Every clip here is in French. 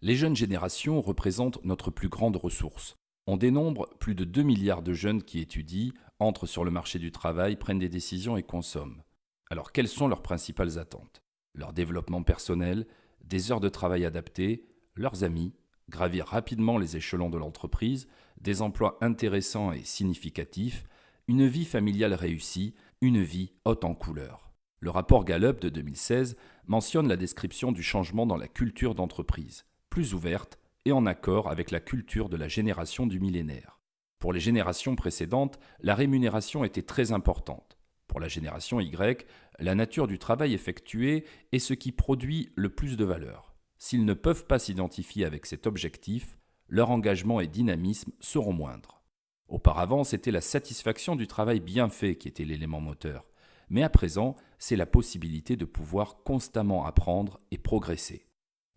Les jeunes générations représentent notre plus grande ressource. On dénombre plus de 2 milliards de jeunes qui étudient, entrent sur le marché du travail, prennent des décisions et consomment. Alors quelles sont leurs principales attentes? Leur développement personnel, des heures de travail adaptées, leurs amis, gravir rapidement les échelons de l'entreprise, des emplois intéressants et significatifs, une vie familiale réussie, une vie haute en couleurs. Le rapport Gallup de 2016 mentionne la description du changement dans la culture d'entreprise, plus ouverte et en accord avec la culture de la génération du millénaire. Pour les générations précédentes, la rémunération était très importante. Pour la génération Y, la nature du travail effectué est ce qui produit le plus de valeur. S'ils ne peuvent pas s'identifier avec cet objectif, leur engagement et dynamisme seront moindres. Auparavant, c'était la satisfaction du travail bien fait qui était l'élément moteur. Mais à présent, c'est la possibilité de pouvoir constamment apprendre et progresser.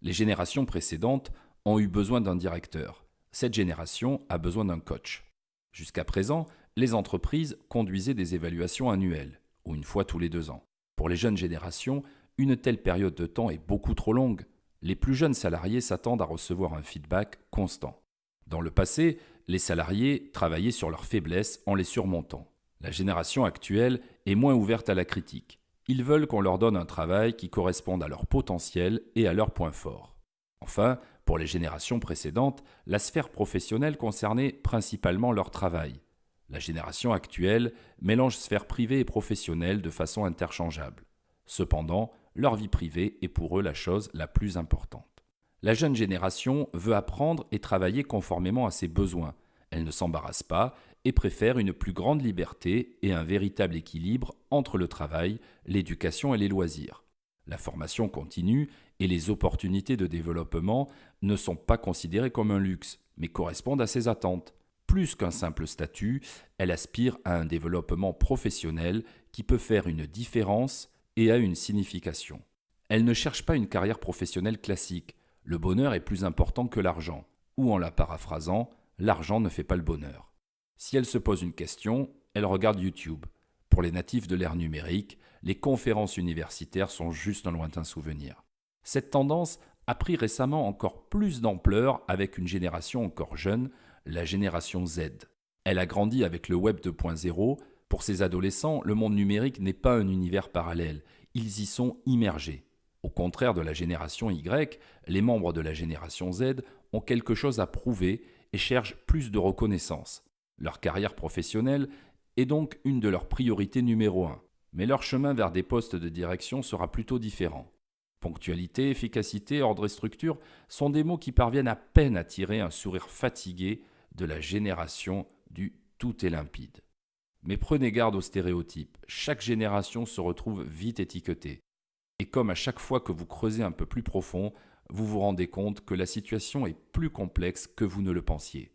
Les générations précédentes ont eu besoin d'un directeur. Cette génération a besoin d'un coach. Jusqu'à présent, les entreprises conduisaient des évaluations annuelles, ou une fois tous les 2 ans. Pour les jeunes générations, une telle période de temps est beaucoup trop longue. Les plus jeunes salariés s'attendent à recevoir un feedback constant. Dans le passé, les salariés travaillaient sur leurs faiblesses en les surmontant. La génération actuelle est moins ouverte à la critique. Ils veulent qu'on leur donne un travail qui corresponde à leur potentiel et à leurs points forts. Enfin, pour les générations précédentes, la sphère professionnelle concernait principalement leur travail. La génération actuelle mélange sphère privée et professionnelle de façon interchangeable. Cependant, leur vie privée est pour eux la chose la plus importante. La jeune génération veut apprendre et travailler conformément à ses besoins. Elle ne s'embarrasse pas et préfère une plus grande liberté et un véritable équilibre entre le travail, l'éducation et les loisirs. La formation continue et les opportunités de développement ne sont pas considérées comme un luxe, mais correspondent à ses attentes. Plus qu'un simple statut, elle aspire à un développement professionnel qui peut faire une différence et a une signification. Elle ne cherche pas une carrière professionnelle classique. Le bonheur est plus important que l'argent. Ou en la paraphrasant, l'argent ne fait pas le bonheur. Si elle se pose une question, elle regarde YouTube. Pour les natifs de l'ère numérique, les conférences universitaires sont juste un lointain souvenir. Cette tendance a pris récemment encore plus d'ampleur avec une génération encore jeune, la génération Z. Elle a grandi avec le Web 2.0. Pour ces adolescents, le monde numérique n'est pas un univers parallèle, ils y sont immergés. Au contraire de la génération Y, les membres de la génération Z ont quelque chose à prouver et cherchent plus de reconnaissance. Leur carrière professionnelle est donc une de leurs priorités numéro 1, mais leur chemin vers des postes de direction sera plutôt différent. Ponctualité, efficacité, ordre et structure sont des mots qui parviennent à peine à tirer un sourire fatigué de la génération du tout est limpide. Mais prenez garde aux stéréotypes, chaque génération se retrouve vite étiquetée. Et comme à chaque fois que vous creusez un peu plus profond, vous vous rendez compte que la situation est plus complexe que vous ne le pensiez.